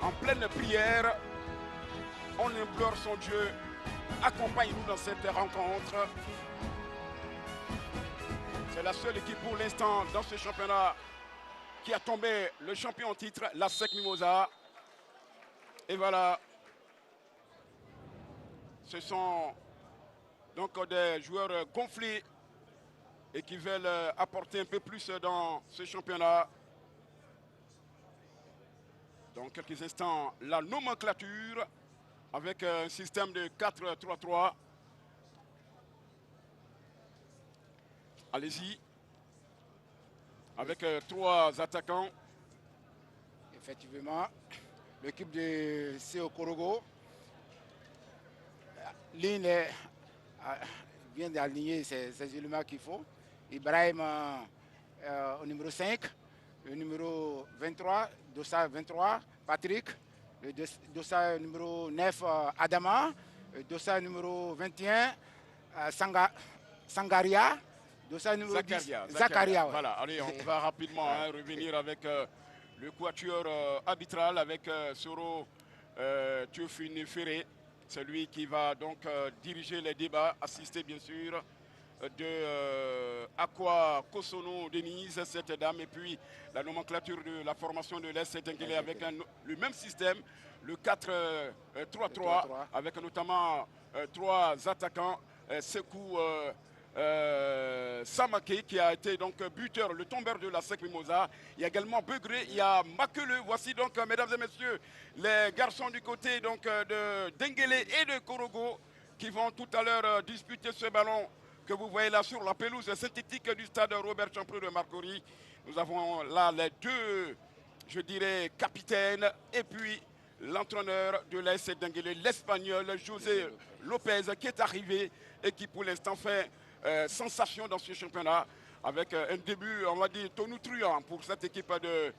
En pleine prière, on implore son Dieu, accompagne-nous dans cette rencontre. C'est la seule équipe pour l'instant dans ce championnat qui a tombé le champion en titre, la SEC Mimosa. Et voilà, ce sont donc des joueurs gonflés et qui veulent apporter un peu plus dans ce championnat. Dans quelques instants, la nomenclature avec un système de 4-3-3. Allez-y. Avec 3 attaquants. Effectivement, l'équipe de CO Korogo vient d'aligner ces éléments qu'il faut. Ibrahim au numéro 5, le numéro 23, Dossa 23, Patrick, le Dossa numéro 9, Adama, le Dossa numéro 21, Sangaria, Dossa numéro Zakaria, 10, Zakaria. Ouais. Voilà, allez, on va rapidement revenir avec le quatuor arbitral avec Soro Théophile Ferré. C'est lui qui va donc diriger les débats, assister bien sûr de Aqua Kosono Denise, cette dame, et puis la nomenclature de la formation de l'Est Denguélé avec le même système, le 4-3-3, avec notamment 3 attaquants, Sekou Samake qui a été donc buteur, le tombeur de la SEC Mimosa. Il y a également Begré, il y a Makele. Voici donc, mesdames et messieurs, les garçons du côté donc, de Denguélé et de Korogo qui vont tout à l'heure disputer ce ballon que vous voyez là sur la pelouse synthétique du stade Robert Champrou de Marcory. Nous avons là les 2, je dirais, capitaines et puis l'entraîneur de l'AS Denguélé, l'Espagnol José Lopez, qui est arrivé et qui pour l'instant fait sensation dans ce championnat avec un début, on va dire, tonitruant pour cette équipe de,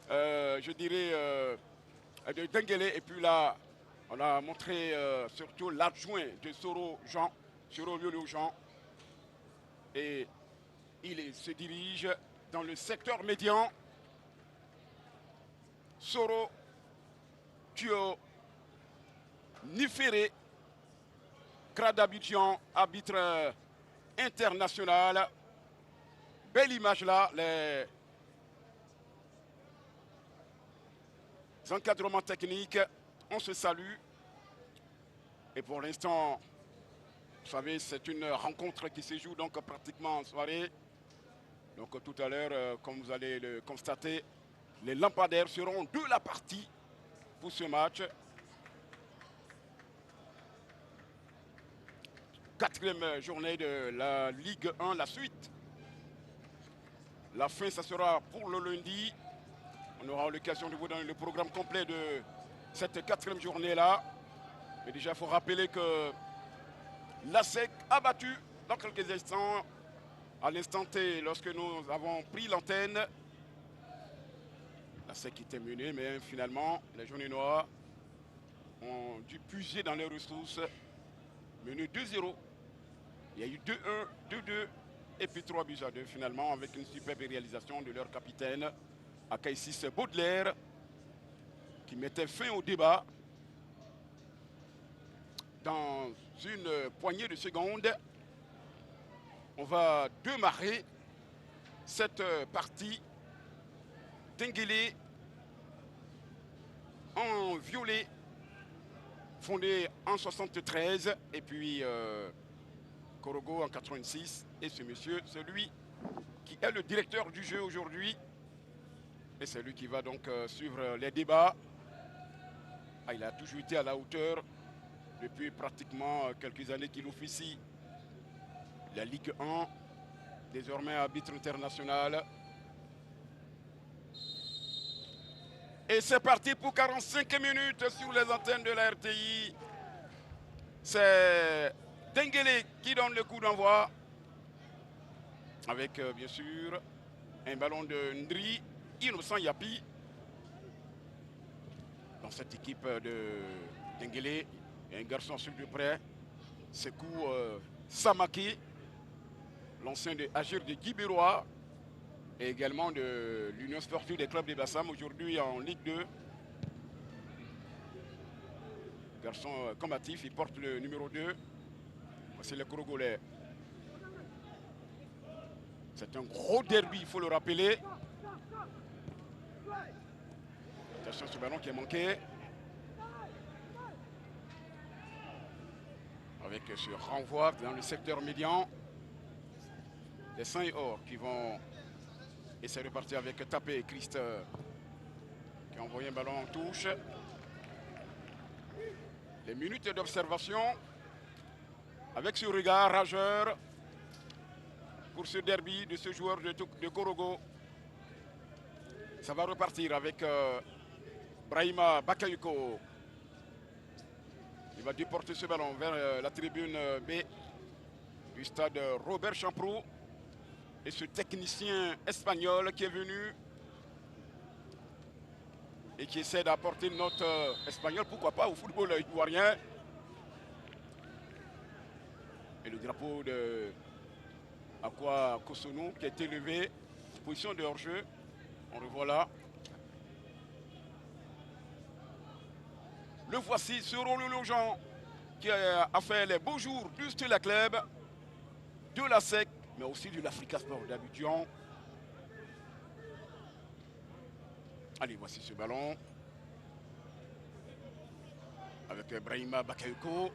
je dirais, de Denguélé. Et puis là, on a montré surtout l'adjoint de Soro Jean, Soro Liolo Jean. Et il se dirige dans le secteur médian. Soro Thio Niféré, Kradabidjan, arbitre international. Belle image là, les encadrements techniques, on se salue. Et pour l'instant, vous savez, c'est une rencontre qui se joue donc pratiquement en soirée. Donc tout à l'heure, comme vous allez le constater, les lampadaires seront de la partie pour ce match. 4e journée de la Ligue 1, la suite. La fin, ça sera pour le lundi. On aura l'occasion de vous donner le programme complet de cette 4e journée-là. Mais déjà, il faut rappeler que la SEC a battu dans quelques instants, à l'instant T, lorsque nous avons pris l'antenne. La SEC était menée, mais finalement, les jaunes noirs ont dû puiser dans les ressources. Mené 2-0. Il y a eu 2-1, 2-2 et puis 3-2 finalement avec une superbe réalisation de leur capitaine, Akaïsis Baudelaire, qui mettait fin au débat. Dans une poignée de secondes, on va démarrer cette partie. Denguélé en violet, fondé en 73, et puis Korogo en 86. Et ce monsieur, celui qui est le directeur du jeu aujourd'hui, et c'est lui qui va donc suivre les débats. Ah, il a toujours été à la hauteur depuis pratiquement quelques années qu'il officie la Ligue 1, désormais arbitre international. Et c'est parti pour 45 minutes sur les antennes de la RTI. C'est Denguélé qui donne le coup d'envoi. Avec bien sûr un ballon de Ndri, Innocent Yapi. Dans cette équipe de Denguélé, un garçon sur de près, Sekou Samake, l'ancien de Agir de Guibérois, et également de l'Union sportive des clubs de Bassam, aujourd'hui en Ligue 2. garçon combatif, il porte le numéro 2. Voici le Korogolais. C'est un gros derby, il faut le rappeler. Attention ce ballon qui est manqué. Avec ce renvoi dans le secteur médian. Les Saints et Or qui vont essayer de partir avec Tapé. Christ qui a envoyé un ballon en touche. Les minutes d'observation avec ce regard rageur pour ce derby de ce joueur de Korogo. Ça va repartir avec Brahima Bakayoko. Il va déporter ce ballon vers la tribune B du stade Robert Champrou. Et ce technicien espagnol qui est venu et qui essaie d'apporter une note espagnole, pourquoi pas, au football ivoirien. Et le drapeau de Aqua Kosonou qui a été levé, position de hors-jeu. On le voit là. Le voici, ce Rololo-Jean qui a fait les beaux jours du Stella Club, de la SEC, mais aussi de l'Africa Sport d'Abidjan. Allez, voici ce ballon. Avec Brahima Bakayoko.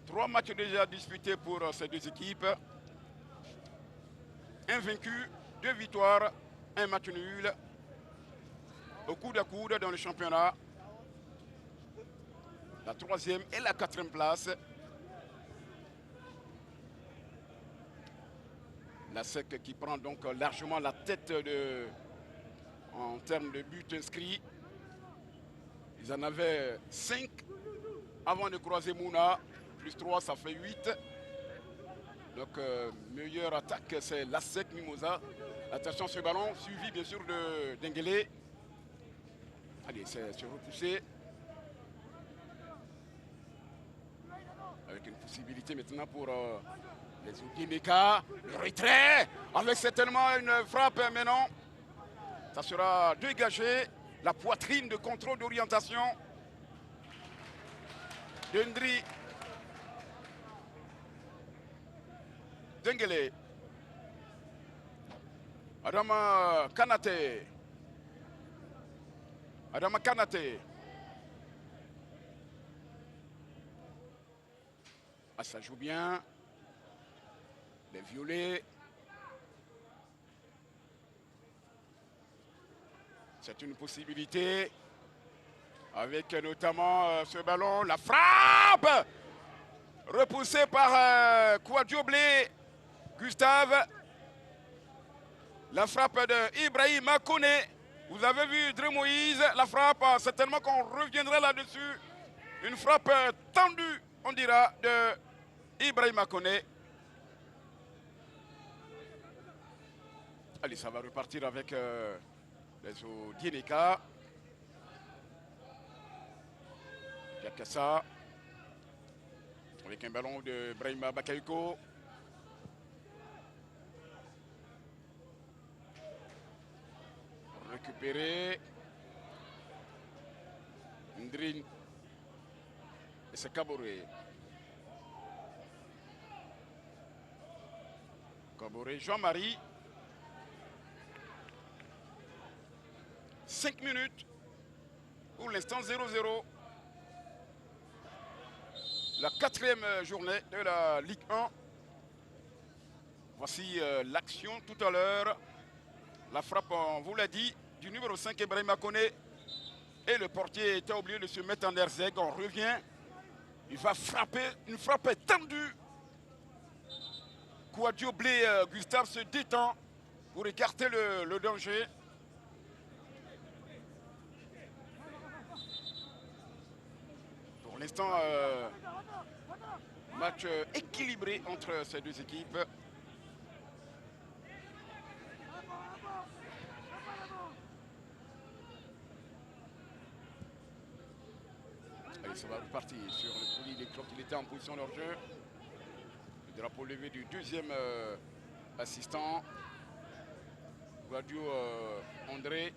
3 matchs déjà disputés pour ces deux équipes. Un vaincu, 2 victoires, 1 match nul. Au coude à coude dans le championnat. La 3e et la 4e place. La SEC qui prend donc largement la tête en termes de buts inscrits. Ils en avaient 5 avant de croiser Mouna. Plus 3, ça fait 8. Donc, meilleure attaque, c'est la SEC Mimosa. Attention à ce ballon, suivi bien sûr de Denguele. Allez, c'est repoussé. Avec une possibilité maintenant pour les Oudimeka. Le retrait, avec certainement une frappe, mais non. Ça sera dégagé. La poitrine de contrôle d'orientation de Ndri. Denguele. Adama Kanate. Adama Kanate. Ah, ça joue bien. Les violets. C'est une possibilité. Avec notamment ce ballon. La frappe repoussée par Kouadioblé. Gustave. La frappe de Ibrahim Kone. Vous avez vu Dre Moïse. La frappe, certainement qu'on reviendra là-dessus. Une frappe tendue, on dira, de Ibrahim Kone. Allez, ça va repartir avec les Odieneka. Jakassa. Avec un ballon de Brahima Bakayoko. Récupéré. Ndrin. Et c'est Kaboré. Kaboré, Jean-Marie. 5 minutes. Pour l'instant, 0-0. La 4e journée de la Ligue 1. Voici l'action tout à l'heure. La frappe, on vous l'a dit, du numéro 5, Ibrahim Kone. Et le portier était obligé de se mettre en erzeg. On revient. Il va frapper. Une frappe tendue. Kouadioblé, Gustave se détend pour écarter le danger. Pour l'instant, match équilibré entre ces deux équipes. Allez, ça va repartir sur le colis des cloques. Il était en position de jeu. Le drapeau levé du 2e assistant. Guadio André.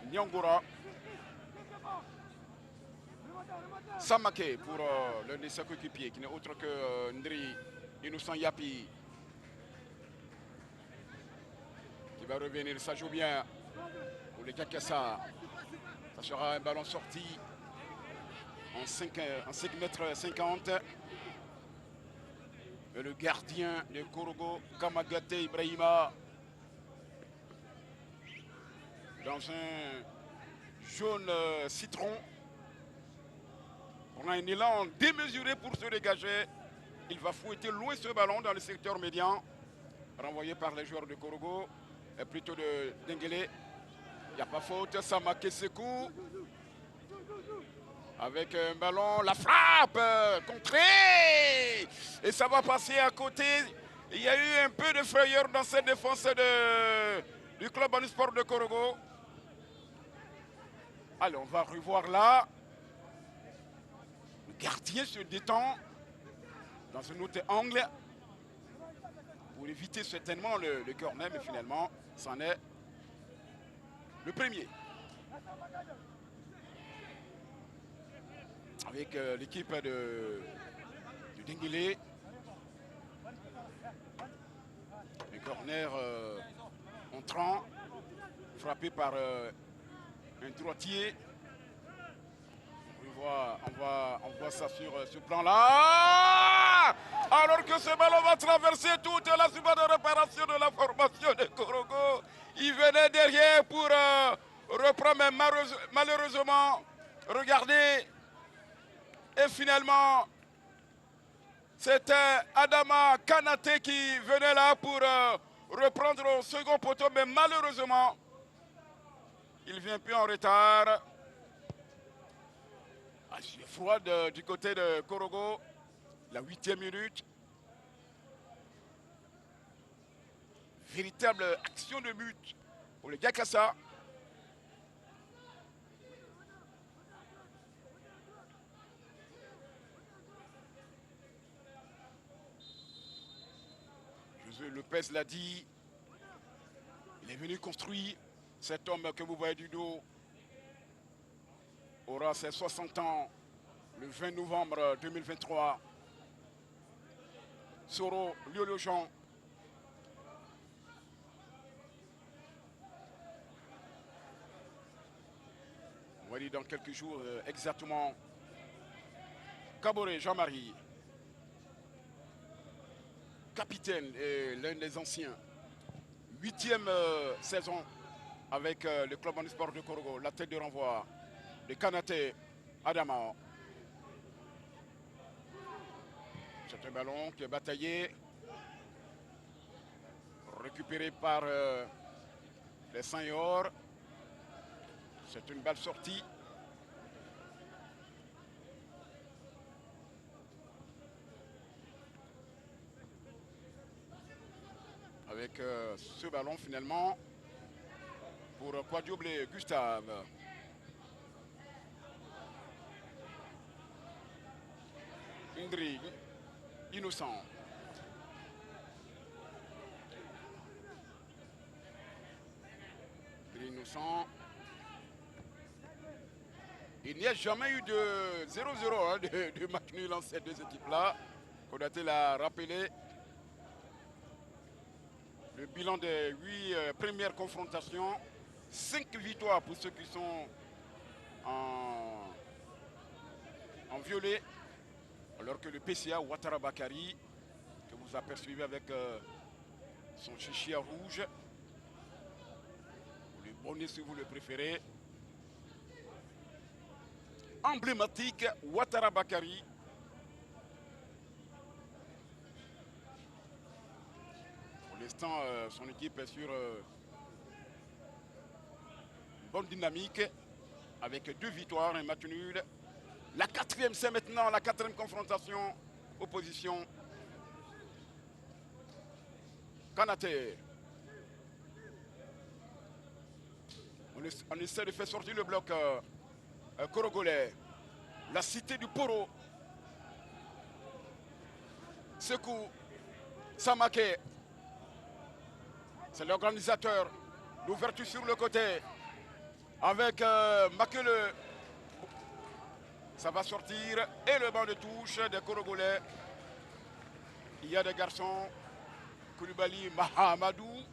Nyangura. Samake pour l'un de ses coéquipiers qui n'est autre que Ndri Innocent Yapi. Qui va revenir, ça joue bien pour les Kakassa. Ça sera un ballon sorti en 5 mètres 50. Et le gardien de Korogo, Kamagate Ibrahima, dans un jaune citron. On a un élan démesuré pour se dégager. Il va fouetter loin ce ballon dans le secteur médian. Renvoyé par les joueurs de Korogo. Et plutôt de Denguele. Il n'y a pas faute. Samake Sekou. Avec un ballon. La frappe contrée. Et ça va passer à côté. Il y a eu un peu de frayeur dans cette défense du club Sport de Korogo. Allez, on va revoir là. Le gardien se détend dans un autre angle pour éviter certainement le corner, mais finalement, c'en est le premier. Avec l'équipe de Denguele. Le corner entrant, frappé par un droitier. On voit ça sur ce plan-là. Alors que ce ballon va traverser toute la surface de réparation de la formation de Korogo. Il venait derrière pour reprendre, mais malheureusement, regardez. Et finalement, c'était Adama Kanate qui venait là pour reprendre au second poteau. Mais malheureusement, il vient plus en retard. C'est froid du côté de Korogo, la 8e minute. Véritable action de but pour les Gakassa. José Lopez l'a dit, il est venu construire. Cet homme que vous voyez du dos aura ses 60 ans le 20 novembre 2023. Soro Liolojan. On va dire dans quelques jours exactement. Kaboré Jean-Marie, capitaine et l'un des anciens. 8e saison avec le club en sport de Korogo. La tête de renvoi de Kanate Adama. C'est un ballon qui est bataillé. Récupéré par les Saint-Yor. C'est une balle sortie. Avec ce ballon finalement pour Quadioblé Gustave. Indri Innocent. Innocent. Il n'y a jamais eu de 0-0 hein, de match nul dans ces deux équipes-là. Kodaté l'a rappelé. Le bilan des 8 premières confrontations, 5 victoires pour ceux qui sont en violet, alors que le PCA Ouattara Bakari, que vous apercevez avec son chichia rouge, le bonnet si vous le préférez, emblématique Ouattara Bakari. Pour l'instant, son équipe est sur une bonne dynamique avec 2 victoires, un match nul. La 4e, c'est maintenant la 4e confrontation. Opposition. Kanate. On essaie de faire sortir le bloc korogolais. La cité du Poro. Sekou Samake. C'est l'organisateur. L'ouverture sur le côté. avec Makele. Ça va sortir. Et le banc de touche des Korogolais. Il y a des garçons. Koulibaly Mahamadou.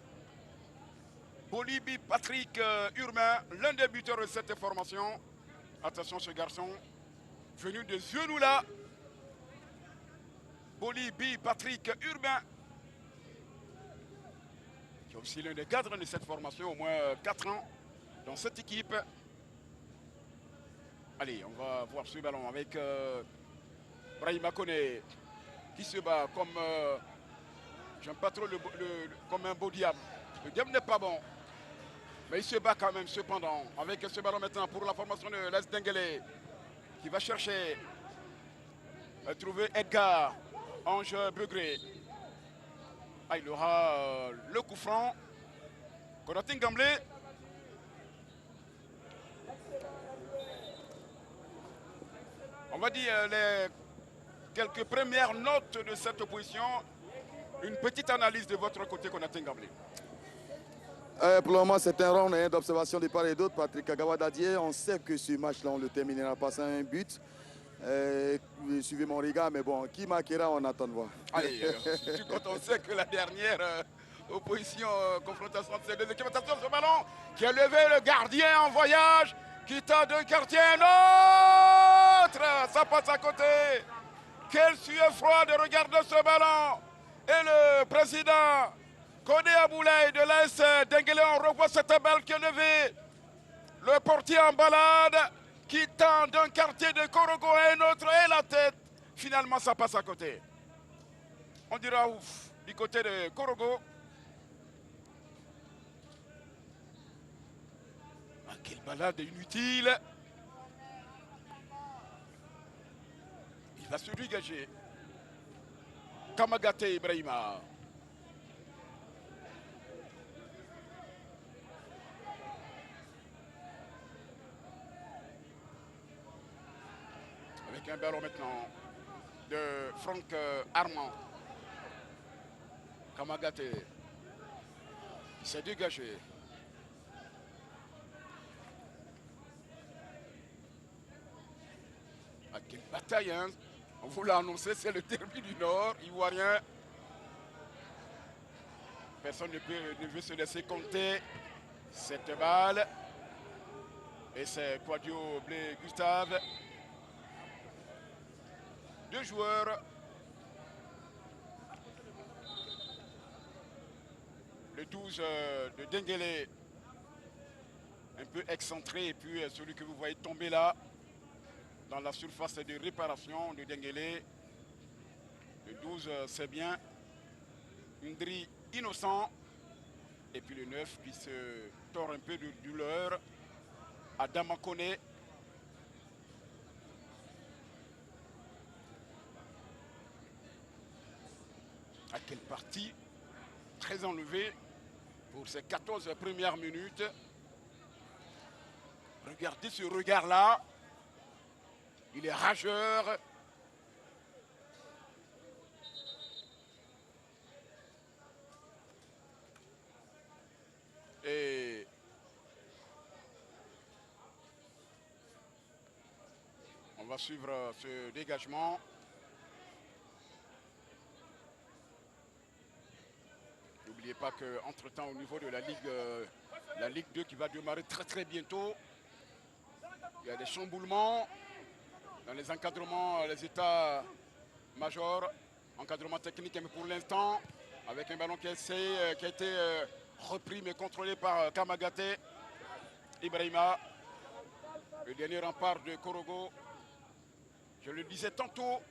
Bolibi Patrick Urbain, l'un des buteurs de cette formation. Attention ce garçon, venu de Zionoula. Bolibi Patrick Urbain, qui est aussi l'un des cadres de cette formation, au moins 4 ans dans cette équipe. Allez, on va voir ce ballon avec Brahima Kone, qui se bat comme, j'aime pas trop comme un beau diable. Le diable n'est pas bon. Mais il se bat quand même cependant avec ce ballon maintenant pour la formation de l'Est Denguélé qui va chercher à trouver Edgar Ange Begré. Ah, il aura le coup franc. Konaté Gamblé. On va dire les quelques premières notes de cette opposition. Une petite analyse de votre côté, Konaté Gamblé. Pour le moment, c'est un round d'observation de part et d'autre. Patrick Kagawadié, on sait que ce match-là, on le terminera par un but. Suivez mon regard, mais bon, qui marquera, on attend de voir. Allez, quand on sait que la dernière opposition, confrontation de ces deux équipes, attention ce ballon qui a levé le gardien en voyage, qui tente d'un quartier, un autre, ça passe à côté. Quel sueur froid de regarder ce ballon. Et le président Kodé Aboulaye de l'AS Denguélé, on revoit cette balle qui est levée. Le portier en balade qui tend d'un quartier de Korogo à un autre et la tête. Finalement, ça passe à côté. On dira ouf du côté de Korogo. Ah, quelle balade inutile. Il va se dégager. Kamagate Ibrahima. Avec un ballon maintenant de Franck Armand. Kamagate s'est dégagé. Ah, quelle bataille, hein? On vous l'a annoncé, c'est le derby du Nord, ivoirien. Personne ne veut se laisser compter cette balle. Et c'est Quadio Blé Gustave. Deux joueurs. Le 12 de Denguélé, un peu excentré, et puis celui que vous voyez tomber là, dans la surface de réparation de Denguélé. Le 12, c'est bien. Ndri innocent. Et puis le 9 qui se tord un peu de douleur. Adama Kone. À quelle partie très enlevé pour ces 14 premières minutes. Regardez ce regard-là. Il est rageur. Et on va suivre ce dégagement. N'oubliez pas qu'entre-temps, au niveau de la Ligue 2 qui va démarrer très bientôt, il y a des chamboulements dans les encadrements, les états majors, encadrement technique, mais pour l'instant, avec un ballon qui a été repris mais contrôlé par Kamagate Ibrahima, le dernier rempart de Korogo. Je le disais tantôt,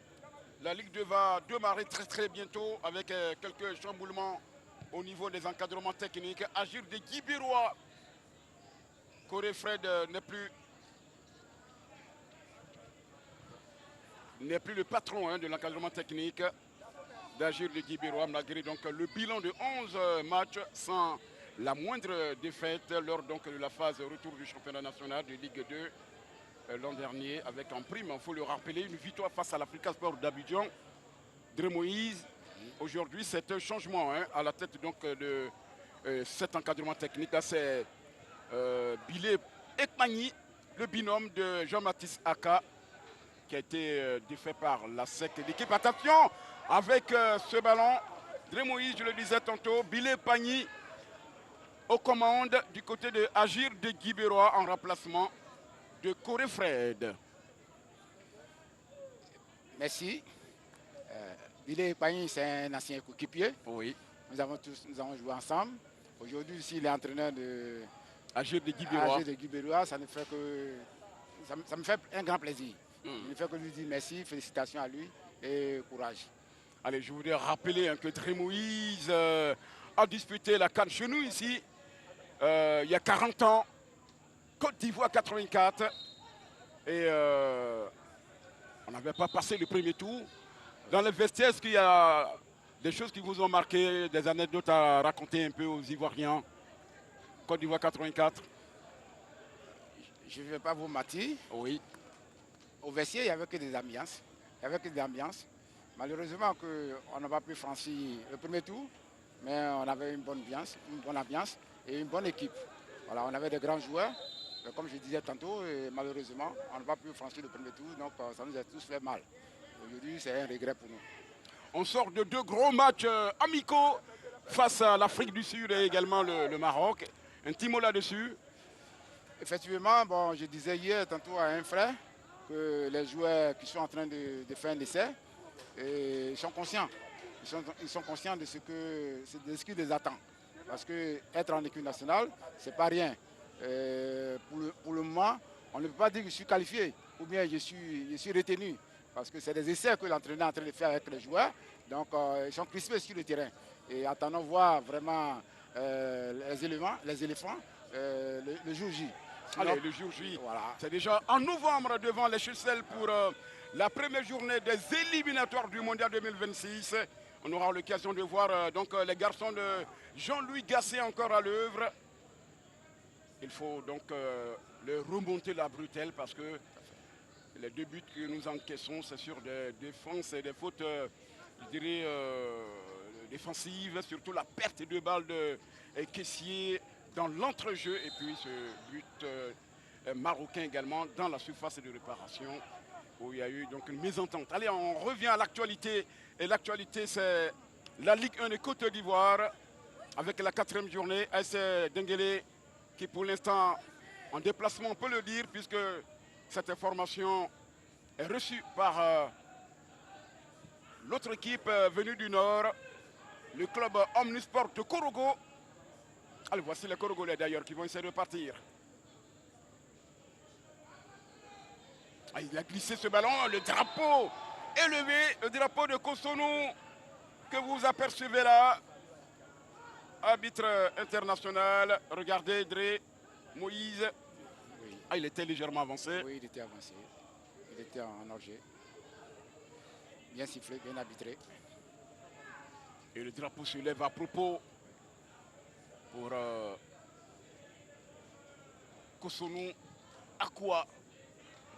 la Ligue 2 va démarrer très bientôt avec quelques chamboulements au niveau des encadrements techniques. Agir de Guy Birois. Coré Fred n'est plus le patron de l'encadrement technique d'Agir de Guy Birois, malgré donc le bilan de 11 matchs sans la moindre défaite lors donc de la phase retour du championnat national de Ligue 2 l'an dernier, avec en prime, il faut le rappeler, une victoire face à l'Africa Sport d'Abidjan. Dre Moïse, aujourd'hui, c'est un changement à la tête donc de cet encadrement technique. Là, c'est Bilé Ekmani, le binôme de Jean-Baptiste Aka, qui a été défait par la SEC. L'équipe, attention, avec ce ballon, Dre Moïse, je le disais tantôt, Bilé Pagny aux commandes du côté de Agir de Guibérois en remplacement de Coré Fred. Merci. Bilé Pagny, c'est un ancien coéquipier. Oui. Nous avons joué ensemble. Aujourd'hui, s'il est entraîneur de Agir de Guibérois, ça me fait un grand plaisir. Il ne fait que lui dire merci, félicitations à lui et courage. Allez, je voudrais rappeler que Dre Moïse a disputé la CAN chez nous ici il y a 40 ans, Côte d'Ivoire 84. Et on n'avait pas passé le premier tour. Dans le vestiaire, est-ce qu'il y a des choses qui vous ont marqué, des anecdotes à raconter un peu aux Ivoiriens? Côte d'Ivoire 84. Je ne vais pas vous mentir. Oui. Au vestiaire, il n'y avait que des ambiances. Malheureusement, on n'a pas pu franchir le premier tour, mais on avait une bonne ambiance et une bonne équipe. Voilà, on avait de grands joueurs. Mais comme je disais tantôt, malheureusement, on n'a pas pu franchir le premier tour, donc ça nous a tous fait mal. Aujourd'hui, c'est un regret pour nous. On sort de 2 gros matchs amicaux face à l'Afrique du Sud et également le Maroc. Un petit mot là-dessus? Effectivement, bon, je disais hier tantôt à un frère que les joueurs qui sont en train de faire un essai, ils sont conscients. Ils sont conscients de ce qui les attend. Parce qu'être en équipe nationale, ce n'est pas rien. Pour le moment, on ne peut pas dire que je suis qualifié ou bien je suis retenu. Parce que c'est des essais que l'entraîneur est en train de faire avec les joueurs. Donc, ils sont crispés sur le terrain. Et attendons voir vraiment les éléphants le jour J. Sinon, allez, le jour J, voilà. C'est déjà en novembre devant les Chessel pour la première journée des éliminatoires du Mondial 2026. On aura l'occasion de voir donc les garçons de Jean-Louis Gasset encore à l'œuvre. Il faut donc leur remonter la bretelle parce que les 2 buts que nous encaissons, c'est sur des défenses et des fautes, je dirais, défensives, surtout la perte de balles de Caissier dans l'entrejeu et puis ce but marocain également dans la surface de réparation où il y a eu donc une mésentente. Allez, on revient à l'actualité et l'actualité c'est la Ligue 1 de Côte d'Ivoire avec la 4e journée. AS Denguélé qui pour l'instant en déplacement, on peut le dire, puisque cette information est reçue par l'autre équipe venue du Nord, le club Omnisport de Korogo. Allez, voici les Korogolais d'ailleurs qui vont essayer de partir. Ah, il a glissé ce ballon, le drapeau élevé, le drapeau de Cotonou que vous apercevez là. Arbitre international, regardez Dre Moïse. Oui. Ah, il était légèrement avancé. Oui, il était avancé. Il était en orgée. Bien sifflé, bien arbitré. Et le drapeau se lève à propos pour Cotonou, Akwa,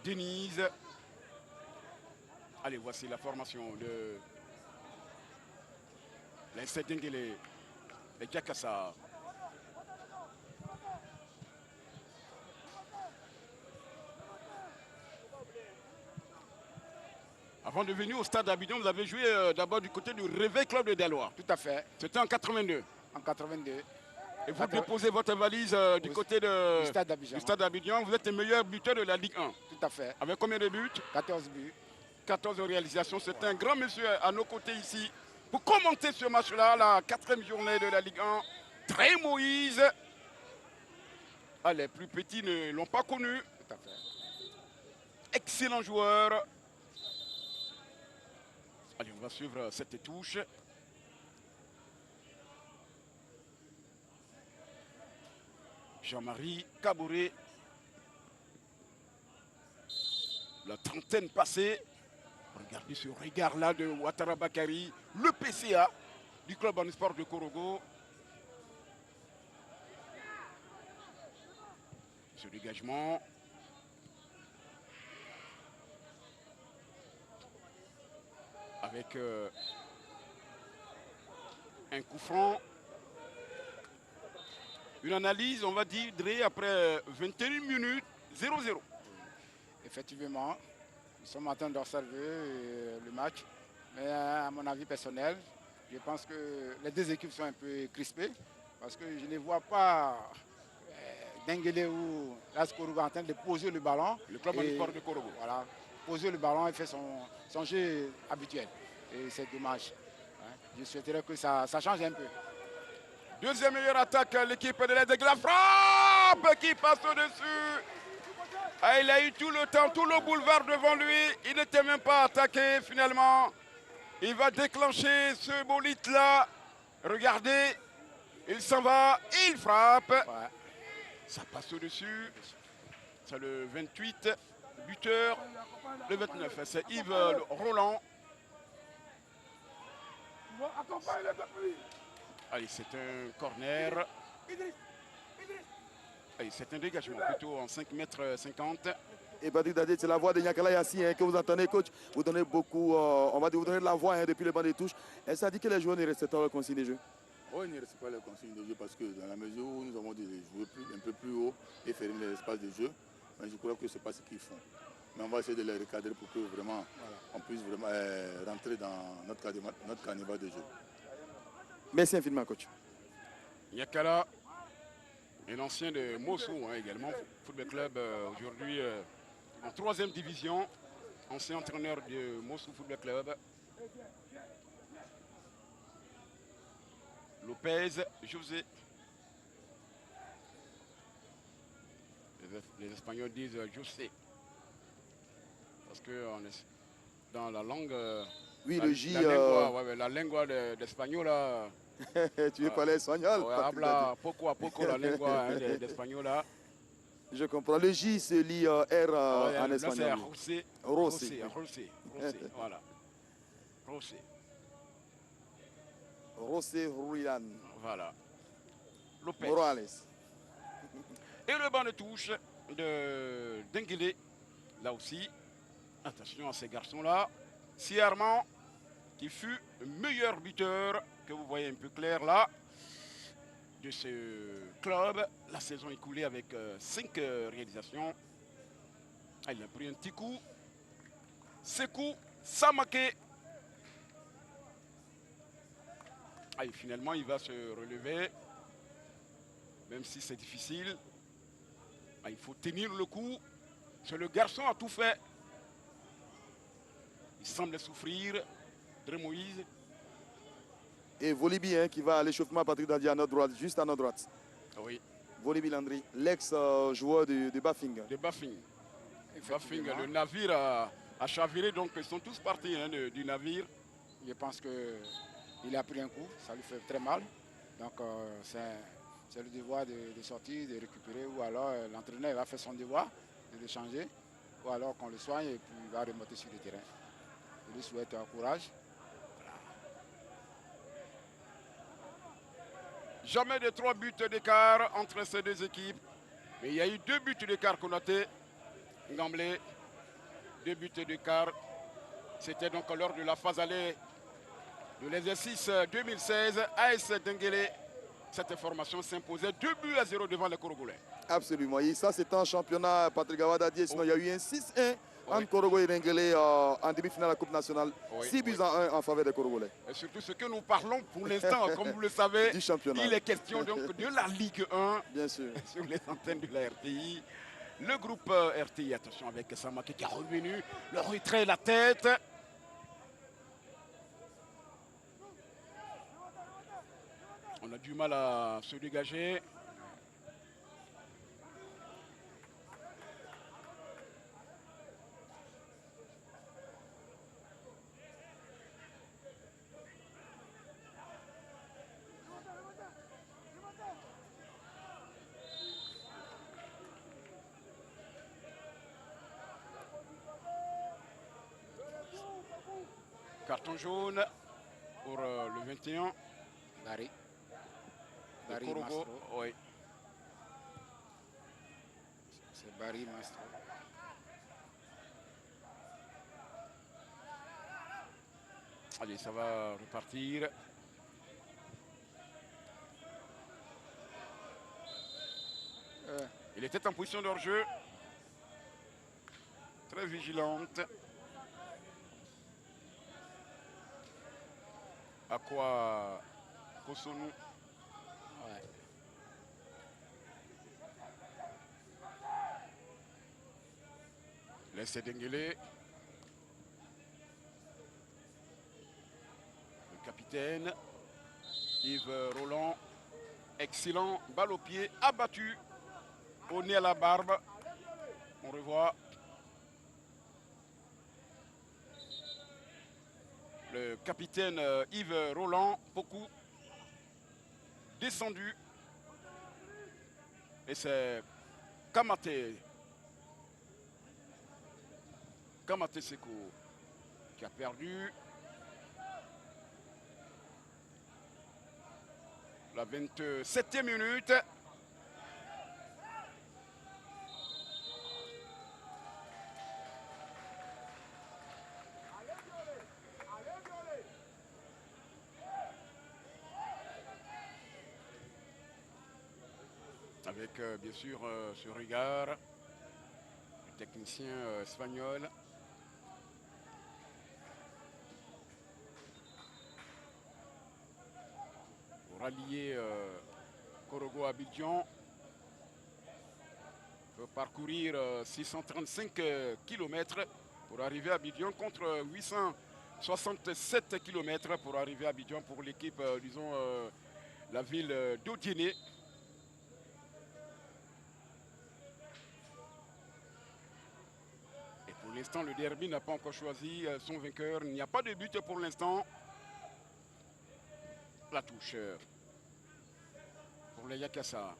Denise. Allez, voici la formation de l'AS Denguélé, les Jakassa. Avant de venir au stade d'Abidjan, vous avez joué d'abord du côté du Réveil Club de Deloitte. Tout à fait. C'était en 82. En 82. Et vous déposez votre valise du côté du stade d'Abidjan. Vous êtes le meilleur buteur de la Ligue 1. Tout à fait. Avec combien de buts? 14 buts. 14 réalisations. C'est un grand monsieur à nos côtés ici pour commenter ce match-là, la 4e journée de la Ligue 1. Dre Moïse. Ah, les plus petits ne l'ont pas connu. Tout à fait. Excellent joueur. Allez, on va suivre cette touche. Jean-Marie Kabouré. La trentaine passée. Regardez ce regard-là de Ouattara Bakary, le PCA du club en sport de Korogo. Ce dégagement. Avec un coup franc. Une analyse, on va dire, Dre, après 21 minutes, 0-0. Effectivement, nous sommes en train d'observer le match. Mais à mon avis personnel, je pense que les deux équipes sont un peu crispées parce que je ne vois pas Dengele ou Las Korogo en train de poser le ballon. Le club en sport de Korogo. Voilà, poser le ballon et faire son jeu habituel. Et c'est dommage. Hein. Je souhaiterais que ça change un peu. Deuxième meilleure attaque, l'équipe de l'aide de la frappe qui passe au-dessus. Ah, il a eu tout le temps, tout le boulevard devant lui. Il n'était même pas attaqué finalement. Il va déclencher ce bolide-là. Regardez, il s'en va, il frappe. Ouais. Ça passe au-dessus. C'est le 28, buteur. Le 29, c'est Yves Roland. Allez, c'est un corner. Allez, c'est un dégagement plutôt en 5,50 m. Et Patrick Dadié, c'est la voix de Niakala Yassi que vous entendez, coach. Vous donnez beaucoup, on va dire, vous donnez de la voix depuis le banc des touches. Et ça dit que les joueurs ne respectent pas les consignes de jeu. Oui, ils ne respectent pas les consignes de jeu parce que dans la mesure où nous avons dit de jouer un peu plus haut et fermer l'espace de jeu, mais je crois que ce n'est pas ce qu'ils font. Mais on va essayer de les recadrer pour que vraiment on puisse vraiment rentrer dans notre carnaval de jeu. Merci infiniment, coach. Niakala, un ancien de Mossou également, football club aujourd'hui en 3e division, ancien entraîneur de Mossou Football Club. Lopez, José. Les Espagnols disent José. Parce que dans la langue... Oui, le J... La lingua d'espagnol, là... tu veux parler espagnol? Habla poco a poco la lingua d'espagnol. Je comprends. Le J se lit R en espagnol. C'est Rosé. Voilà. Rosé. José Ruilan. Voilà. Lopez. Morales. Et le banc de touche de Dengele. Là aussi. Attention à ces garçons-là. Si Armand, qui fut meilleur buteur, que vous voyez un peu clair là, de ce club. La saison écoulée avec 5 réalisations. Ah, il a pris un petit coup. Sekou Samake. Ah, et finalement, il va se relever. Même si c'est difficile. Ah, il faut tenir le coup. C'est le garçon a tout fait. Il semble souffrir. Dre Moïse. Et Volibi qui va à l'échauffement, Patrick Dadié à notre droite, juste à notre droite. Oui. Volibi Landry, l'ex-joueur de Bafing. De Bafing. Bafing, le navire a chaviré, donc ils sont tous partis du navire. Je pense qu'il a pris un coup, ça lui fait très mal. Donc c'est le devoir de sortir, de récupérer, ou alors l'entraîneur va faire son devoir de le changer, ou alors qu'on le soigne et puis il va remonter sur le terrain. Je lui souhaite courage. Jamais de 3 buts d'écart entre ces deux équipes. Mais il y a eu 2 buts d'écart qu'on a été. Gamblé, 2 buts d'écart. C'était donc lors de la phase allée de l'exercice 2016. AS Dengele, cette formation s'imposait 2-0 devant les Korogolais. Absolument. Et ça, c'était un championnat, Patrick Gawada-Dié. Sinon, il y a eu un 6-1 entre Korogo et Dengele en demi-finale de la Coupe nationale. 6 buts à 1 en faveur des Korogolais. Et surtout, ce que nous parlons pour l'instant, comme vous le savez, du championnat. Il est question donc de la Ligue 1. Bien sûr. Sur les antennes de la RTI. Le groupe RTI, attention avec Samake qui est revenu. Le retrait, la tête. On a du mal à se dégager. Carton jaune pour le 21. Barry. Barry Mastro. Oui. C'est Barry Mastro. Allez, ça va repartir. Il était en position de hors-jeu. Très vigilante. À quoi Kosonou. Ouais. Laissez Denguele. Le capitaine Yves Roland. Excellent. Balle au pied. Abattu. Au nez à la barbe. On revoit. Le capitaine Yves Roland. Beaucoup descendu. Et c'est Kamate. Kamate Seko qui a perdu. La 27e minute. Avec bien sûr ce regard du technicien espagnol. Pour rallier Korogo à Abidjan. Il faut parcourir 635 km pour arriver à Abidjan contre 867 km pour arriver à Abidjan pour l'équipe, disons, la ville d'Odiéné. Et pour l'instant, le derby n'a pas encore choisi son vainqueur. Il n'y a pas de but pour l'instant. La touche pour les Yakassa.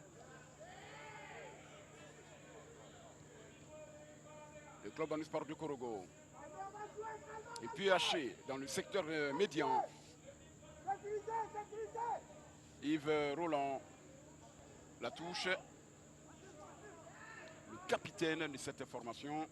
Le club en sport de Korogo. Et puis haché dans le secteur médian. Yves Roland. La touche. Le capitaine de cette formation.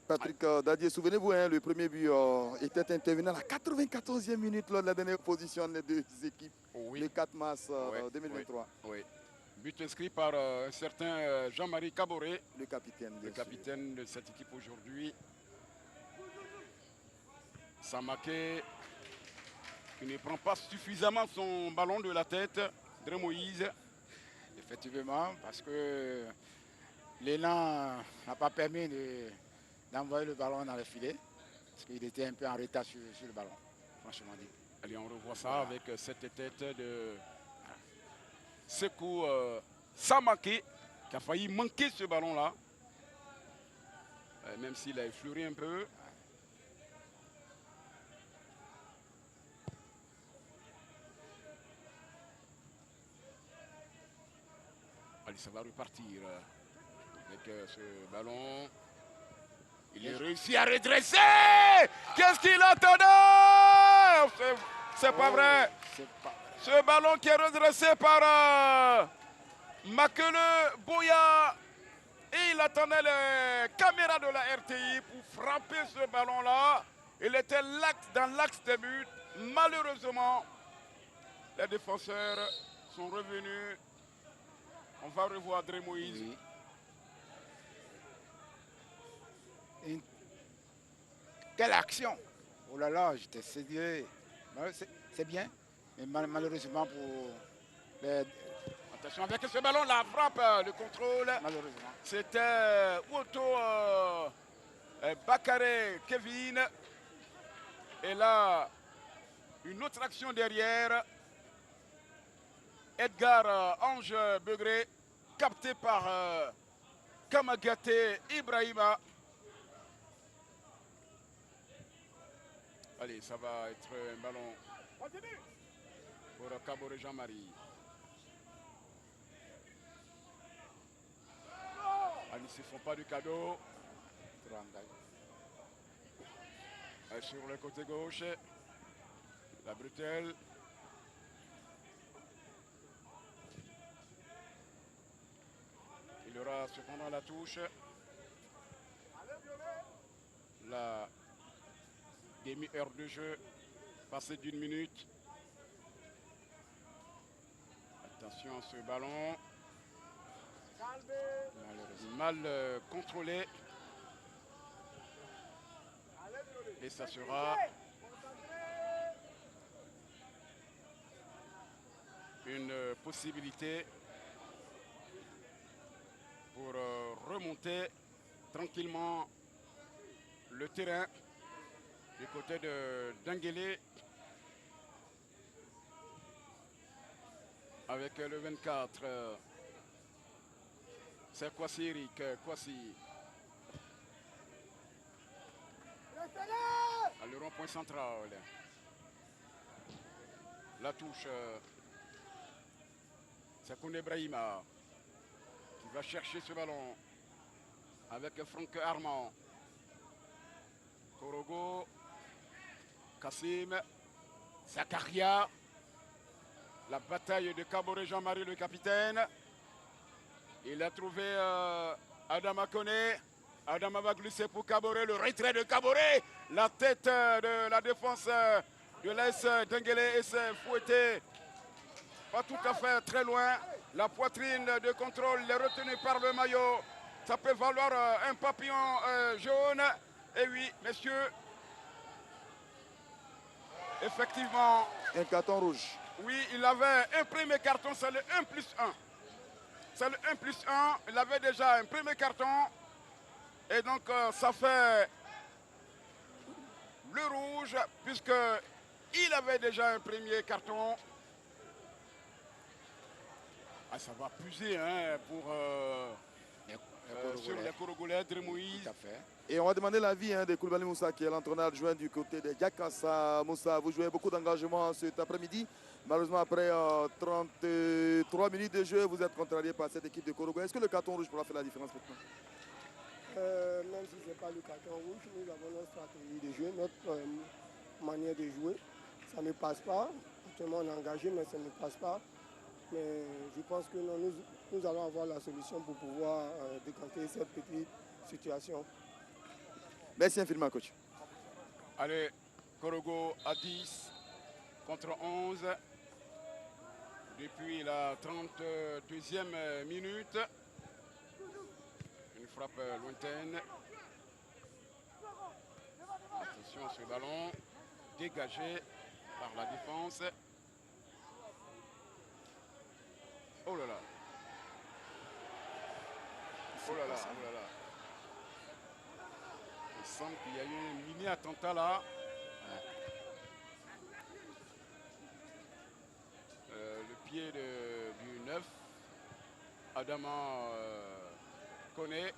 Patrick Dadier, souvenez-vous, hein, le premier but était intervenu à la 94e minute lors de la dernière position des deux équipes, Oui. le 4 mars Oui, 2023. Oui. But inscrit par un certain Jean-Marie Caboret, Le capitaine, bien le capitaine de cette équipe aujourd'hui. Samaké qui ne prend pas suffisamment son ballon de la tête. Dre Moïse. Effectivement, parce que l'élan n'a pas permis d'envoyer le ballon dans le filet, parce qu'il était un peu en retard sur le ballon, franchement dit. Allez, on revoit ça avec cette tête de Sekou Samaké qui a failli manquer ce ballon-là, même s'il a effleuré un peu. Allez, ça va repartir avec ce ballon. Il est réussi à redresser. Qu'est-ce qu'il attendait? C'est pas vrai. Ce ballon qui est redressé par Makele Boya. Et il attendait les caméras de la RTI pour frapper ce ballon-là. Il était dans l'axe des buts. Malheureusement, les défenseurs sont revenus. On va revoir Dre Moïse. Oui. Quelle action! Oh là là, j'étais séduit. C'est bien, mais malheureusement pour les... Attention avec ce ballon, la frappe, le contrôle. Malheureusement. C'était Otto Bakare Kevin. Et là, une autre action derrière. Edgar Ange Begré, capté par Kamagate Ibrahima. Allez, ça va être un ballon pour Kabore Jean-Marie. Allez, ils ne font pas du cadeau. Sur le côté gauche, la bretelle. Il y aura cependant la touche. La demi-heure de jeu, passé d'1 minute. Attention à ce ballon. Mal contrôlé. Et ça sera une possibilité pour remonter tranquillement le terrain du côté de Denguélé avec le 24. C'est Kwasi Eric. Kwasi. À le rond-point central. La touche. C'est Koune Brahima qui va chercher ce ballon avec Franck Armand. Korogo. Kassim. Zakaria. La bataille de Kaboré, Jean-Marie le capitaine. Il a trouvé Adama Koné. Adama va glisser pour Kaboré. Le retrait de Kaboré. La tête de la défense de l'AS Denguélé et s'est fouetté. Pas tout à fait très loin. La poitrine de contrôle est retenue par le maillot. Ça peut valoir un papillon jaune. Et oui, messieurs. Effectivement. Un carton rouge. Oui, il avait un premier carton, c'est le 1+1. C'est le 1+1. Il avait déjà un premier carton. Et donc, ça fait le rouge, puisqu'il avait déjà un premier carton. Ah, ça va puiser hein, pour sur les Korogolais, Moïse. Tout à fait. Et on va demander l'avis de Koulibaly Moussa, qui est l'entraîneur adjoint du côté de Yakasa. Moussa, vous jouez beaucoup d'engagement cet après-midi. Malheureusement, après 33 minutes de jeu, vous êtes contrarié par cette équipe de Korogo. Est-ce que le carton rouge pourra faire la différence maintenant? Même si ce n'est pas le carton rouge, nous avons notre stratégie de jeu, notre manière de jouer. Ça ne passe pas. Actuellement, on est engagé, mais ça ne passe pas. Mais je pense que nous allons avoir la solution pour pouvoir décanter cette petite situation. Merci infiniment, coach. Allez, Korogo à 10 contre 11. Depuis la 32e minute. Une frappe lointaine. Attention à ce ballon. Dégagé par la défense. Oh là là. Oh là là, oh là là. Il semble qu'il y a eu un mini attentat là. Le pied du 9, Adama Koné.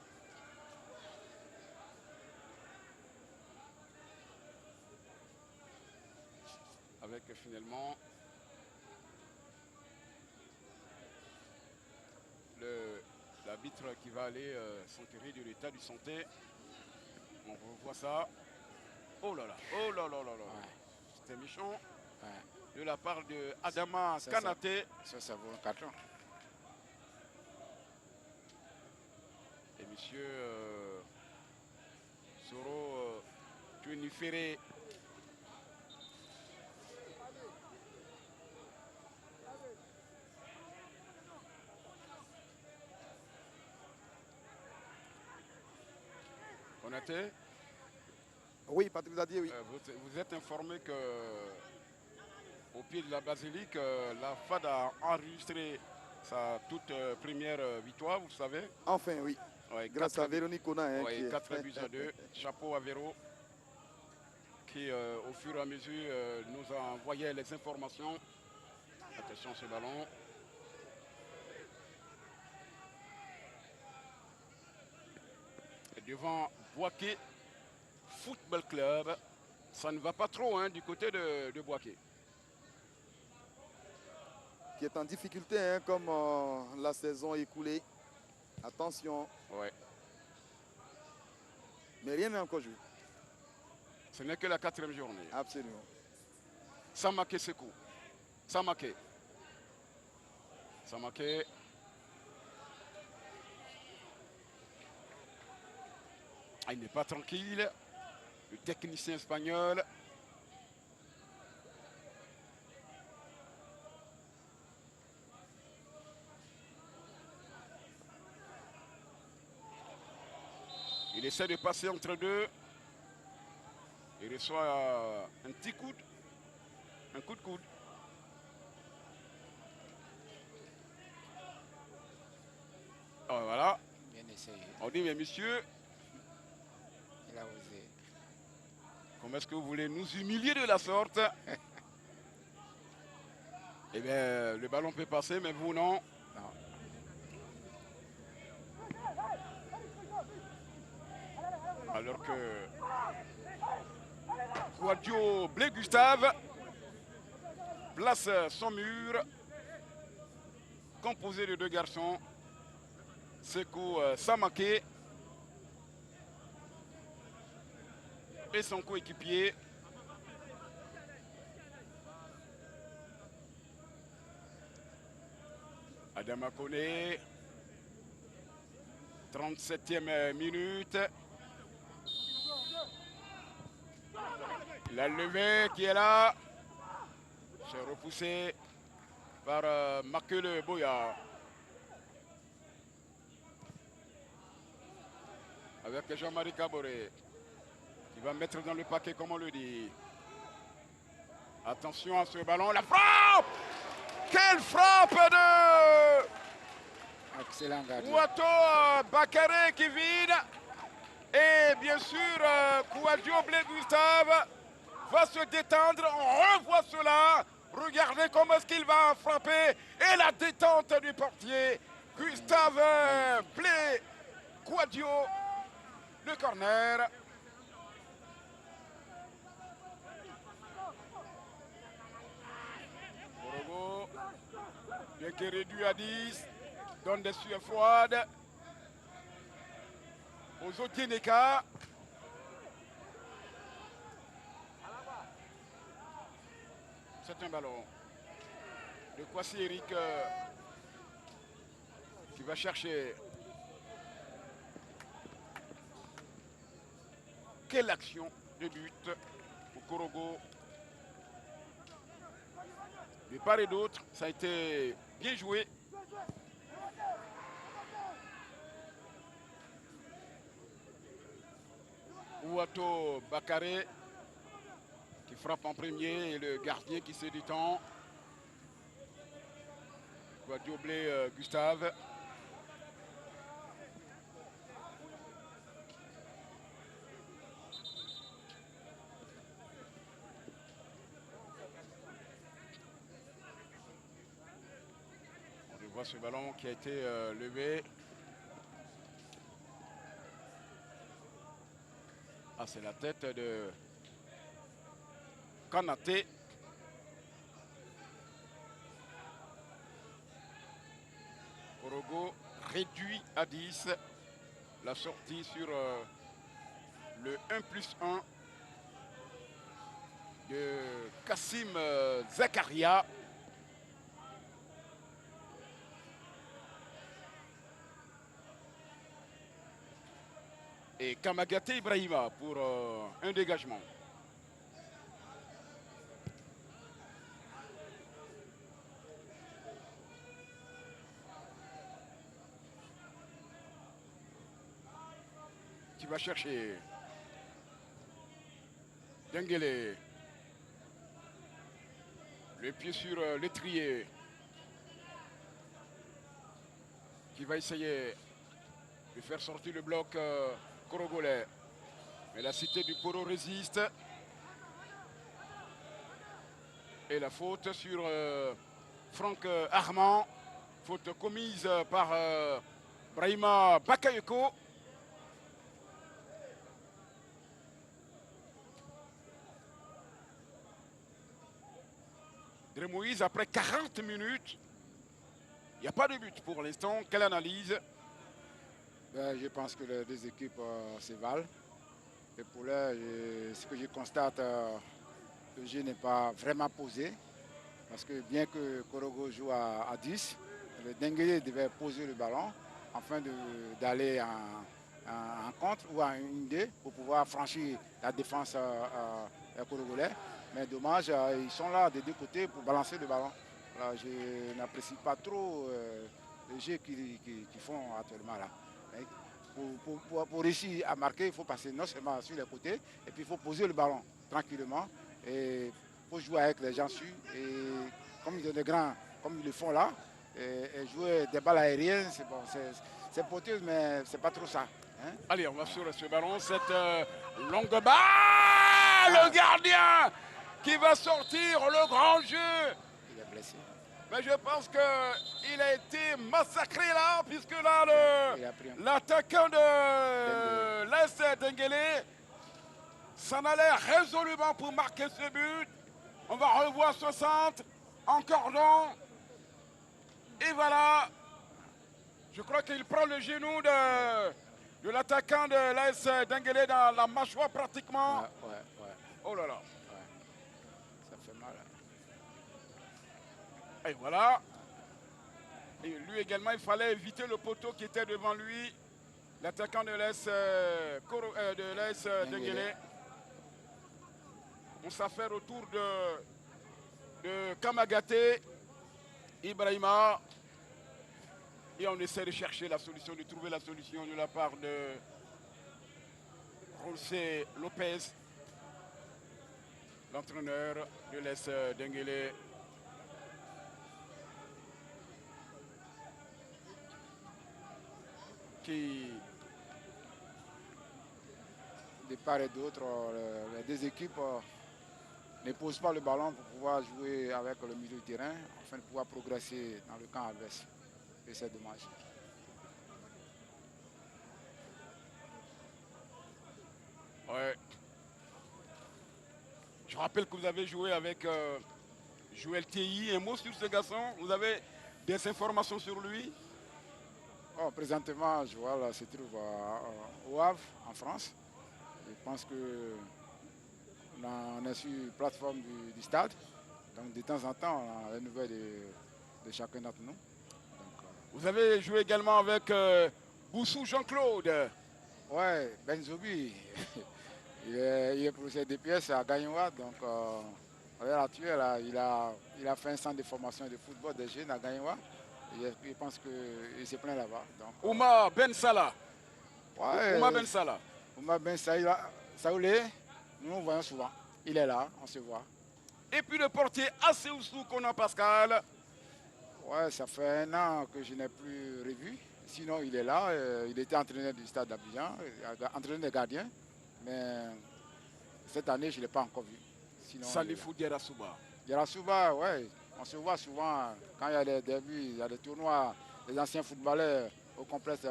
Avec finalement l'arbitre qui va aller s'enquérir de l'état du santé. On revoit ça. Oh là là, oh là là là là. Ouais. C'était méchant. Ouais. De la part de Adama Kanaté. Ça vaut un carton. Et monsieur Soro Tunifere. Konaté. Oui, Patrick Zadier, oui. Vous êtes informé que au pied de la basilique, la FAD a enregistré sa toute première victoire, vous savez. Enfin, oui. Ouais, grâce à Véronique Kona. Hein, ouais, 4-2. Chapeau à Véro, qui au fur et à mesure nous a envoyé les informations. Attention à ce ballon. Et devant Boaké Football Club, ça ne va pas trop hein, du côté de Boaké. Qui est en difficulté, hein, comme la saison écoulée. Attention. Ouais. Mais rien n'est encore joué. Ce n'est que la 4e journée. Absolument. Samake Sekou. Samake. Samake. Ah, il n'est pas tranquille. le technicien espagnol. Il essaie de passer entre deux. Il reçoit un petit coude. Un coup de coude. Oh, voilà. Bien essayé. On dit, mais monsieur, Il a osé. comment est-ce que vous voulez nous humilier de la sorte? Eh bien, le ballon peut passer, mais vous, non. Non. Alors que Kouadio Blé Gustave place son mur, composé de deux garçons, Sekou Samake et son coéquipier Adama Kone. 37e minute. La levée qui est là. C'est repoussé par Makele Boya. Avec Jean-Marie Caboret. Qui va mettre dans le paquet comme on le dit. Attention à ce ballon. La frappe! Quelle frappe de Excellent gardien. Ouato Bakare qui vide. Et bien sûr, Kouadio Blé Gustave va se détendre. On revoit cela. Regardez comment est-ce qu'il va frapper. Et la détente du portier. Gustave Blé Kouadio. Le corner. Korogo, bien qu'il est réduit à 10, donne des sueurs froides. Aux Otieneka. C'est un ballon de Kwasi Eric qui va chercher. Quelle action de but pour Korogo. De part et d'autre, ça a été bien joué. Ouato Bakare qui frappe en premier et le gardien qui se détend. Kouadio Blé Gustave. On voit ce ballon qui a été levé. Ah, c'est la tête de Kanaté. Korogo réduit à 10. La sortie sur le 1+1 de Kassim Zakaria. Et Kamagate Ibrahima pour un dégagement. Qui va chercher Dengele. Le pied sur l'étrier. Qui va essayer de faire sortir le bloc corogolais. Mais la cité du Poro résiste. Et la faute sur Franck Armand. Faute commise par Brahima Bakayoko. Dre Moïse, après 40 minutes, il n'y a pas de but pour l'instant. Quelle analyse? Je pense que les deux équipes se valent. Et pour là, ce que je constate, le jeu n'est pas vraiment posé. Parce que bien que Korogo joue à 10, le Dengele devait poser le ballon afin d'aller en contre ou en une idée pour pouvoir franchir la défense congolais. Mais dommage, ils sont là des deux côtés pour balancer le ballon. Alors, je n'apprécie pas trop le jeu qu'ils font actuellement là. Mais pour réussir à marquer, il faut passer non seulement sur les côtés, et puis il faut poser le ballon tranquillement. Et il faut jouer avec les gens sûrs. Et comme ils sont des grands, comme ils le font là, et jouer des balles aériennes, c'est bon, c'est porteuse, mais c'est pas trop ça. Hein? Allez, on va sur ce ballon, cette longue balle, le gardien qui va sortir le grand jeu. Il est blessé. Mais je pense qu'il a été massacré là, puisque là, l'attaquant de l'AS Dengele s'en allait résolument pour marquer ce but. On va revoir 60 en cordon. Et voilà, je crois qu'il prend le genou de l'attaquant de l'AS Dengele dans la mâchoire pratiquement. Ouais. Oh là là. Ouais. Ça fait mal. Et voilà. Et lui également, il fallait éviter le poteau qui était devant lui. L'attaquant de l'AS Dengele. On s'affaire autour de Kamagaté, Ibrahima. Et on essaie de chercher la solution, de trouver la solution de la part de José Lopez, l'entraîneur de l'AS Dengele. Qui, de part et d'autre, les deux équipes ne posent pas le ballon pour pouvoir jouer avec le milieu de terrain afin de pouvoir progresser dans le camp adverse. Et c'est dommage. Ouais. Je rappelle que vous avez joué avec Joël TI. Un mot sur ce garçon? Vous avez des informations sur lui? Oh, présentement, Joël se trouve au Havre, en France. Je pense qu'on est sur la plateforme du stade. Donc, de temps en temps, on a les nouvelles de chacun d'entre nous. Donc, vous avez joué également avec Boussou Jean-Claude. Oui, Benzobi. il est professeur de pièces à Gagnoua. Donc, à l'heure actuelle, il a fait un centre de formation de football des jeunes à Gagnoua. Je pense qu'il se plaint là-bas. Oumar Ben Salah. Ouais, Oumar Ben Salah. Oumar Ben Saoulé, nous le voyons souvent. Il est là, on se voit. Et puis le portier Asseoussou Konan Pascal. Ouais, ça fait 1 an que je n'ai plus revu. Sinon, il est là. Il était entraîneur du stade d'Abidjan, entraîneur des gardiens. Mais cette année, je ne l'ai pas encore vu. Salifou Djerasouba. Djerasouba, ouais. On se voit souvent quand il y a des débuts, il y a des tournois, des anciens footballeurs au complexe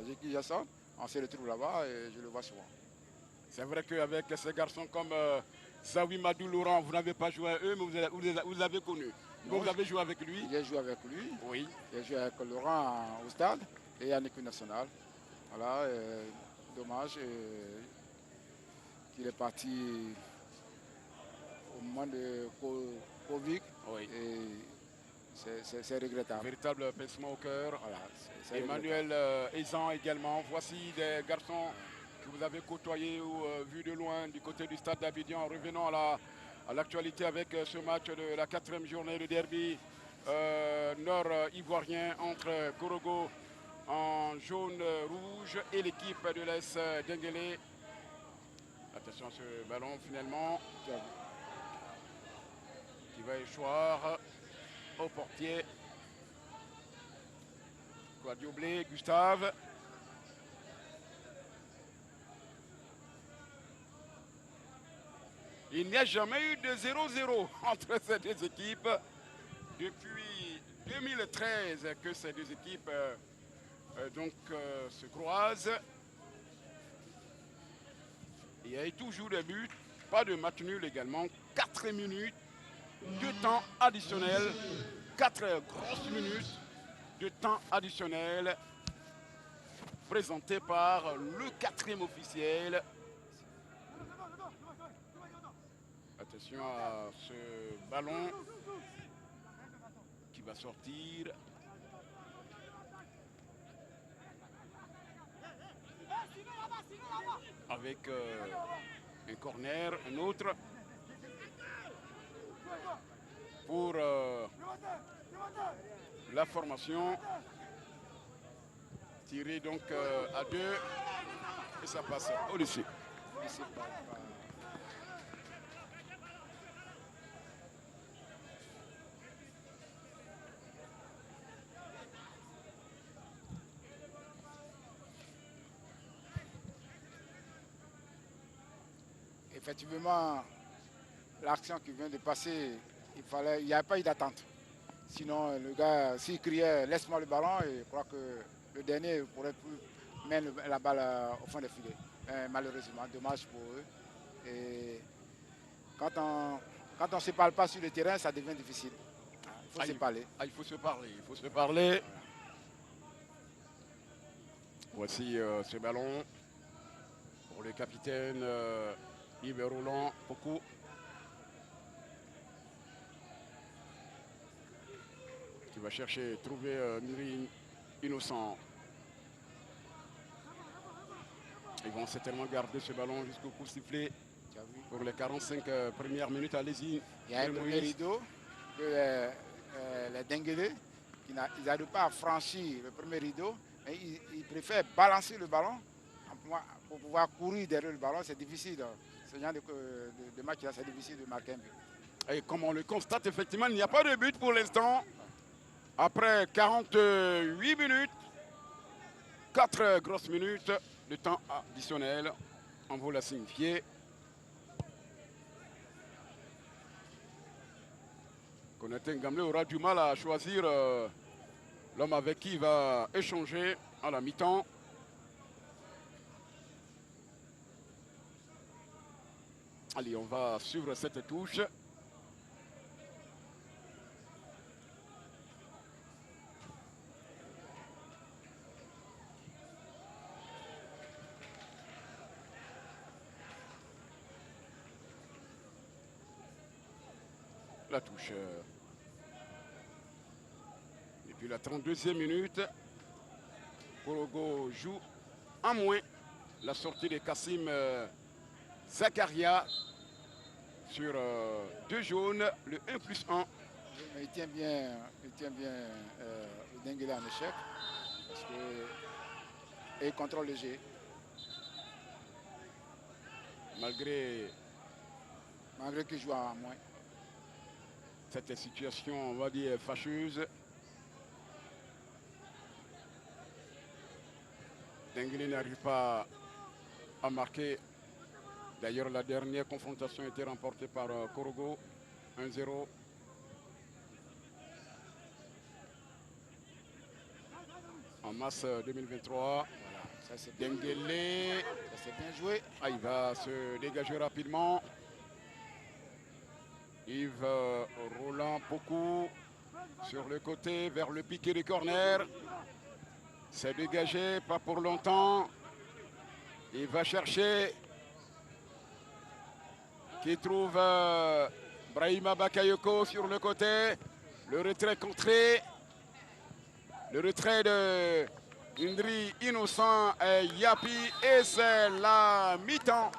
Jeki Jasson. On se retrouve là-bas et je le vois souvent. C'est vrai qu'avec ces garçons comme Zawi Madou Laurent, vous n'avez pas joué à eux, mais vous l'avez connu. Donc vous avez joué avec lui? J'ai joué avec lui. Oui. J'ai joué avec Laurent au stade et en équipe nationale. Voilà, dommage qu'il est parti au moment de Covid. Oui. C'est regrettable. Véritable pincement au cœur. Voilà, Emmanuel Ezan également. Voici des garçons que vous avez côtoyés ou vus de loin du côté du stade d'Abidjan. Revenons à l'actualité avec ce match de la 4e journée de derby nord-ivoirien entre Korogo en jaune-rouge et l'équipe de l'AS Dengele. Attention à ce ballon finalement qui va échoir au portier. Guardioblé, Gustave. Il n'y a jamais eu de 0-0 entre ces deux équipes depuis 2013 que ces deux équipes se croisent. Il y a eu toujours des buts, pas de match nul également. 4 minutes de temps additionnel, 4 grosses minutes de temps additionnel présenté par le 4e officiel. Attention à ce ballon qui va sortir. avec un corner, un autre pour la formation. Tiré donc à 2 et ça passe au-dessus. Effectivement, l'action qui vient de passer, il n'y a pas eu d'attente. Sinon, le gars, s'il criait « laisse-moi le ballon », je crois que le dernier pourrait plus mettre la balle au fond des filets. Malheureusement, dommage pour eux. Et quand on ne se parle pas sur le terrain, ça devient difficile. Il faut se parler. Il faut se parler, il faut se parler. Voilà. Voici ce ballon pour le capitaine Yves Roland Pokou. Qui va chercher, trouver Nuri Innocent. Ils vont certainement garder ce ballon jusqu'au coup sifflé pour les 45 premières minutes. Allez-y. Il y a un premier rideau que les Denguélé, ils n'arrivent pas à franchir le premier rideau, mais ils préfèrent balancer le ballon pour pouvoir courir derrière le ballon. C'est difficile. Ce genre de match-là, c'est difficile de marquer un but. Et comme on le constate, effectivement, il n'y a pas de but pour l'instant. Après 48 minutes, 4 grosses minutes de temps additionnel, on vous l'a signifié. Konaté Ngamble aura du mal à choisir l'homme avec qui il va échanger à la mi-temps. Allez, on va suivre cette touche. La touche. Et puis la 32e minute, Korogo joue en moins la sortie de Kassim Zakaria sur 2 jaunes, le 1+1. Mais il tient bien le Denguélé en échec parce que il contrôle le jeu. Malgré qu'il joue en moins. Cette situation, on va dire, fâcheuse. Denguélé n'arrive pas à marquer. D'ailleurs, la dernière confrontation a été remportée par Korogo, 1-0. En mars 2023. Voilà, ça c'est Denguélé. Ça c'est bien joué. Il va se dégager rapidement. Yves Roland Pokou sur le côté vers le piqué du corner. C'est dégagé, pas pour longtemps. Il va chercher. Qui trouve Brahima Bakayoko sur le côté. Le retrait contré. Le retrait de Indri Innocent et Yapi. Et c'est la mi-temps.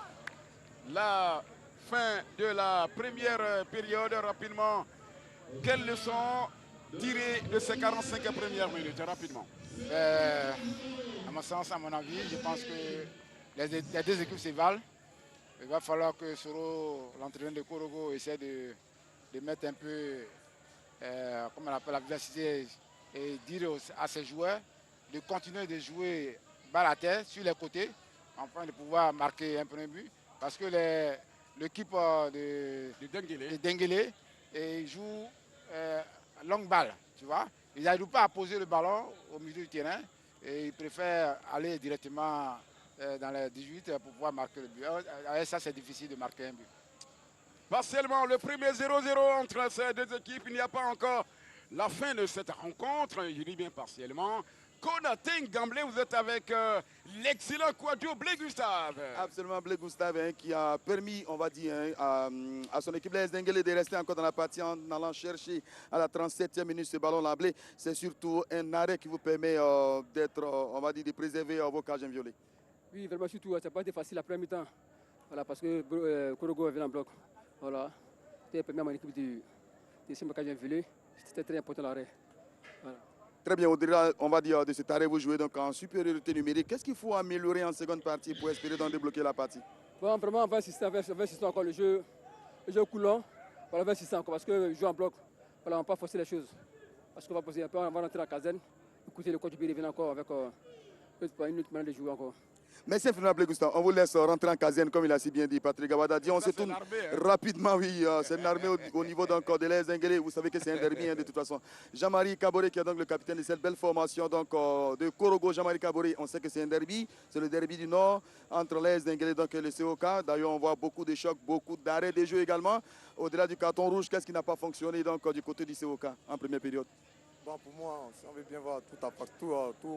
La fin de la première période. Rapidement, quelles leçons tirer de ces 45 premières minutes? Rapidement. À mon sens, à mon avis, je pense que les deux équipes se valent. Il va falloir que Soro, l'entraîneur de Korogo, essaie de mettre un peu, comme on appelle, la vivacité et dire à ses joueurs de continuer de jouer balle à terre sur les côtés, afin de pouvoir marquer un premier but. Parce que l'équipe de Denguélé joue longue balle, tu vois. Ils n'arrivent pas à poser le ballon au milieu du terrain et ils préfèrent aller directement dans les 18 pour pouvoir marquer le but. Avec ça, c'est difficile de marquer un but. Partiellement, le premier 0-0 entre ces deux équipes. Il n'y a pas encore la fin de cette rencontre. Je dis bien partiellement. Konaté Ngamble, vous êtes avec l'excellent quadro Blé Gustave. Absolument, Blé Gustave, qui a permis, on va dire, à son équipe l'AS Denguélé de rester encore dans la partie en allant chercher à la 37e minute ce ballon-là. Blé, c'est surtout un arrêt qui vous permet d'être, on va dire, de préserver vos cages inviolées. Oui, vraiment, surtout, ça n'a pas été facile la première mi-temps. Voilà, parce que Korogo est venu en bloc. Voilà. C'était la première équipe de Simba vient voler. C'était très important l'arrêt. Voilà. Très bien, au-delà, on va dire, de cet arrêt, vous jouez donc en supériorité numérique. Qu'est-ce qu'il faut améliorer en seconde partie pour espérer donc débloquer la partie? Bon, vraiment, on va assister encore le jeu coulant. Voilà, on va assister encore parce que jouer en bloc, voilà, on ne va pas forcer les choses. Parce qu'on va poser un peu, on va rentrer dans la caserne, écouter le coach du revenir encore avec une autre manière de jouer encore. Merci infiniment, Gustave. On vous laisse rentrer en caserne, comme il a si bien dit, Patrick Gawada-Dié. On se tourne rapidement, oui. C'est une armée au niveau donc, de l'Est Denguélé. Vous savez que c'est un derby, de toute façon. Jean-Marie Kaboré, qui est donc le capitaine de cette belle formation donc, de Korogo. Jean-Marie Kaboré, on sait que c'est un derby. C'est le derby du Nord entre l'Est Denguélé et le COK. D'ailleurs, on voit beaucoup de chocs, beaucoup d'arrêts de jeu également. Au-delà du carton rouge, qu'est-ce qui n'a pas fonctionné donc, du côté du COK en première période? Bon, pour moi, si on veut bien voir tout,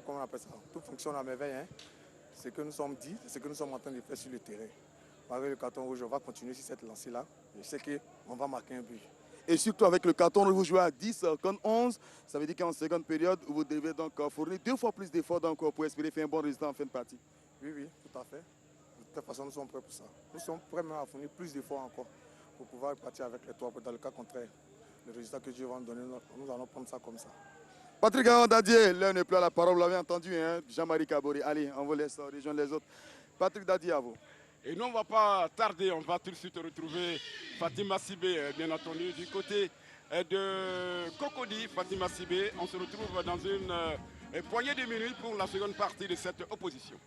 comment on appelle ça, tout fonctionne à merveille. Hein. Ce que nous sommes dit, ce que nous sommes en train de faire sur le terrain. Avec le carton rouge, on va continuer sur cette lancée-là. Je sais qu'on va marquer un but. Et surtout avec le carton rouge, vous jouez à 10 contre 11. Ça veut dire qu'en seconde période, vous devez donc fournir 2 fois plus d'efforts pour espérer faire un bon résultat en fin de partie. Oui, oui, tout à fait. De toute façon, nous sommes prêts pour ça. Nous sommes prêts même à fournir plus d'efforts encore pour pouvoir partir avec les 3. Dans le cas contraire, le résultat que Dieu va nous donner, nous allons prendre ça comme ça. Patrick Gawada-Dié, l'un n'est plus à la parole, vous l'avez entendu, hein? Jean-Marie Kaboré. Allez, on vous laisse rejoindre les autres. Patrick Dadi, à vous. Et nous, on ne va pas tarder, on va tout de suite retrouver Fatima Sibé, bien entendu, du côté de Cocody. Fatima Sibé, on se retrouve dans une poignée de minutes pour la seconde partie de cette opposition.